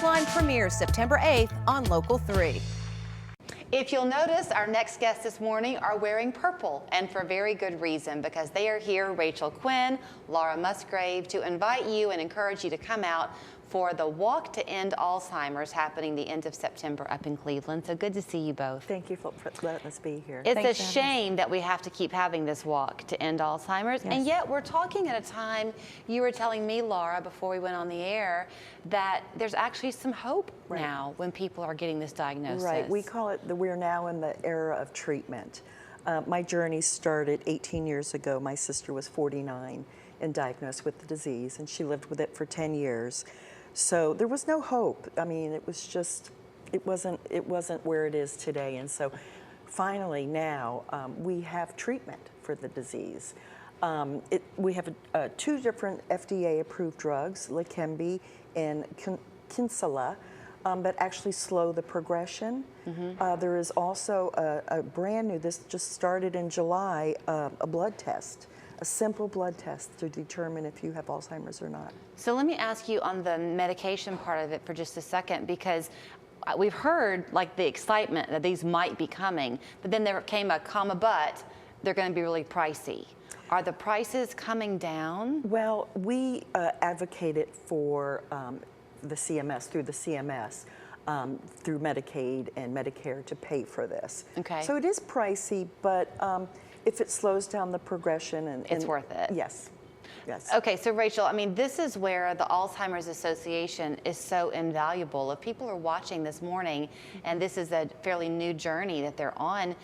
Line premieres September 8th on Local 3. If you'll notice, our next guests this morning are wearing purple, and for very good reason, because they are here, Rachel Quinn, Laura Musgrave, to invite you and encourage you to come out for the Walk to End Alzheimer's happening the end of September up in Cleveland. So good to see you both. Thank you for letting us be here. It's a shame that we have to keep having this walk to end Alzheimer's, and yet we're talking at a time, you were telling me, Laura, before we went on the air, that there's actually some hope now when people are getting this diagnosis. Right, we call it, we're now in the era of treatment. My journey started 18 years ago. My sister was 49 and diagnosed with the disease, and she lived with it for 10 years. So there was no hope. I mean, it was just, it wasn't where it is today. And so finally now we have treatment for the disease. We have two different FDA-approved drugs, Leqembi and Kinsella, that actually slow the progression. There is also a brand new, this just started in July, a blood test. A simple blood test to determine if you have Alzheimer's or not. So let me ask you on the medication part of it for just a second, because we've heard like the excitement that these might be coming, but then there came a comma but, they're going to be really pricey. Are the prices coming down? Well, we advocated for the CMS, through the CMS, through Medicaid and Medicare to pay for this. Okay. So it is pricey, but if it slows down the progression and it's worth it. Yes. Yes. Okay, so Rachel, I mean, this is where the Alzheimer's Association is so invaluable. If people are watching this morning and this is a fairly new journey that they're on,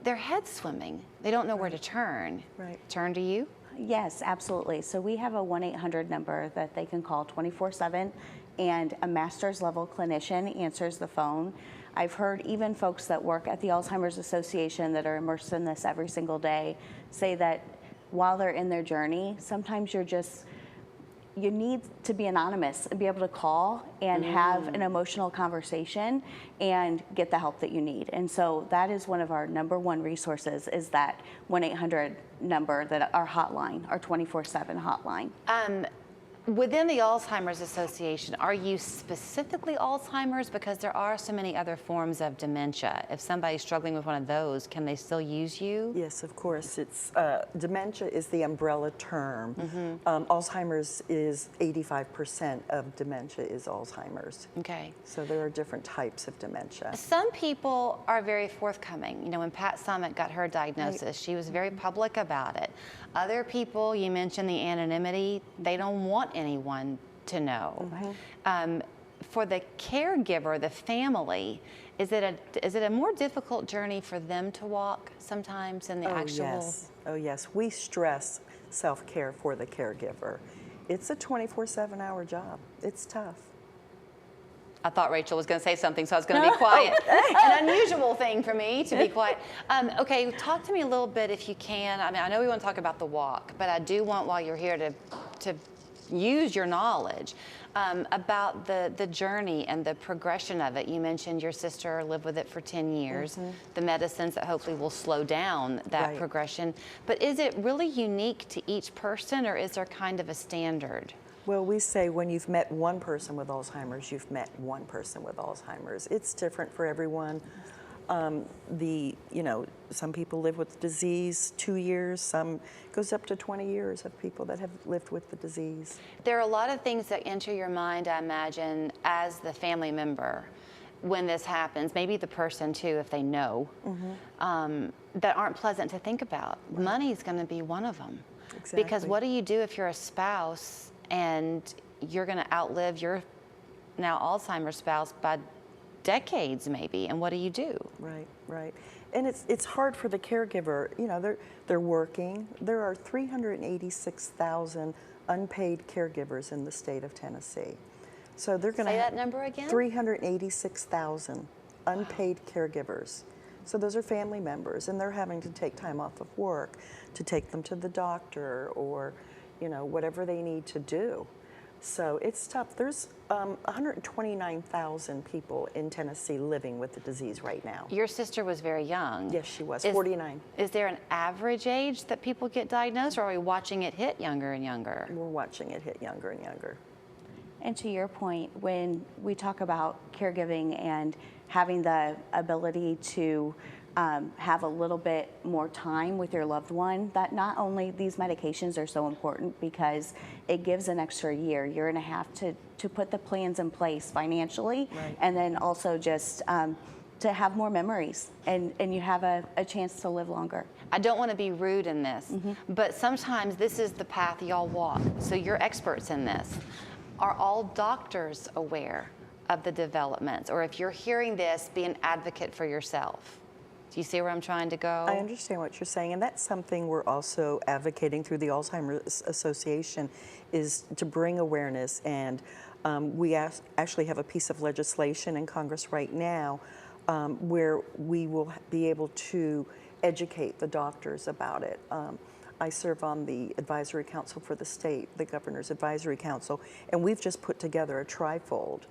their head's swimming. They don't know where to turn. Right. Turn to you? Yes, absolutely. So we have a 1-800 number that they can call 24/7, and a master's level clinician answers the phone. I've heard even folks that work at the Alzheimer's Association that are immersed in this every single day say that while they're in their journey, sometimes you need to be anonymous and be able to call and have an emotional conversation and get the help that you need. And so that is one of our #1 resources, is that 1-800 number, that our hotline, our 24/7 hotline. Within the Alzheimer's Association, are you specifically Alzheimer's? Because there are so many other forms of dementia. If somebody's struggling with one of those, can they still use you? Yes, of course. It's dementia is the umbrella term. Alzheimer's is 85% of dementia is Alzheimer's. Okay. So there are different types of dementia. Some people are very forthcoming. You know, when Pat Summitt got her diagnosis, she was very public about it. Other people, you mentioned the anonymity, they don't want anyone to know. For the caregiver, the family, is it a more difficult journey for them to walk sometimes than the actual? Yes. Oh yes, we stress self-care for the caregiver. It's a 24/7 hour job. It's tough. I thought Rachel was going to say something, so I was going to be quiet. An unusual thing for me to be quiet. Okay, talk to me a little bit, if you can. I mean, I know we want to talk about the walk, but I do want, while you're here, to use your knowledge about the journey and the progression of it. You mentioned your sister lived with it for 10 years, the medicines that hopefully will slow down that progression. But is it really unique to each person, or is there kind of a standard? Well, we say when you've met one person with Alzheimer's, you've met one person with Alzheimer's. It's different for everyone. Some people live with the disease 2 years, some goes up to 20 years of people that have lived with the disease. There are a lot of things that enter your mind, I imagine, as the family member when this happens, maybe the person too, if they know, that aren't pleasant to think about. Money is going to be one of them. Exactly. Because what do you do if you're a spouse and you're going to outlive your now Alzheimer's spouse by decades maybe, and what do you do? Right, right. And it's hard for the caregiver. You know, they're working. There are 386,000 unpaid caregivers in the state of Tennessee. So they're going to say that number again? 386,000 unpaid caregivers. So those are family members, and they're having to take time off of work to take them to the doctor, or whatever they need to do. So it's tough. There's 129,000 people in Tennessee living with the disease right now. Your sister was very young. Yes, she was, 49. Is there an average age that people get diagnosed, or are we watching it hit younger and younger? We're watching it hit younger and younger. And to your point, when we talk about caregiving and having the ability to have a little bit more time with your loved one, that not only these medications are so important because it gives an extra year and a half to put the plans in place financially, Right. and then also just to have more memories and you have a chance to live longer. I don't want to be rude in this, but sometimes this is the path y'all walk. So you're experts in this. Are all doctors aware of the developments? Or if you're hearing this, be an advocate for yourself. Do you see where I'm trying to go? I understand what you're saying, and that's something we're also advocating through the Alzheimer's Association, is to bring awareness. And we actually have a piece of legislation in Congress right now where we will be able to educate the doctors about it. I serve on the advisory council for the state, the governor's advisory council, and we've just put together a trifold,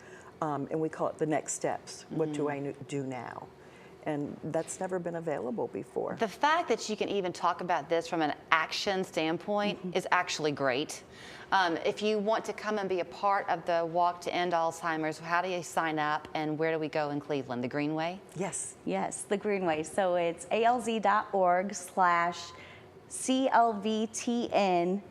and we call it the next steps. What do I do now? And that's never been available before. The fact that you can even talk about this from an action standpoint is actually great. If you want to come and be a part of the Walk to End Alzheimer's, how do you sign up and where do we go in Cleveland? The Greenway? Yes. Yes, the Greenway. So it's alz.org/CLVTN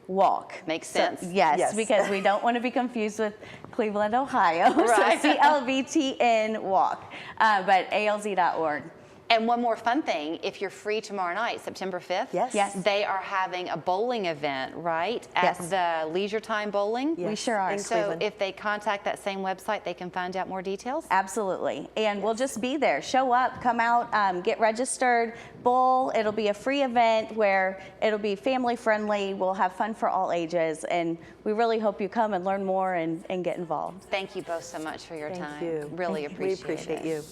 walk. Makes sense. Yes, because we don't want to be confused with Cleveland, Ohio. Right. So CLVTN walk, but alz.org. And one more fun thing, if you're free tomorrow night, September 5th, Yes. they are having a bowling event, right? At Yes. the Leisure Time Bowling. Yes. We sure are. In So Cleveland. if they contact that same website, they can find out more details? Absolutely. And we'll just be there. Show up, come out, get registered, bowl. It'll be a free event where it'll be family friendly. We'll have fun for all ages. And we really hope you come and learn more and get involved. Thank you both so much for your Thank time. you. Really We appreciate appreciate it. you.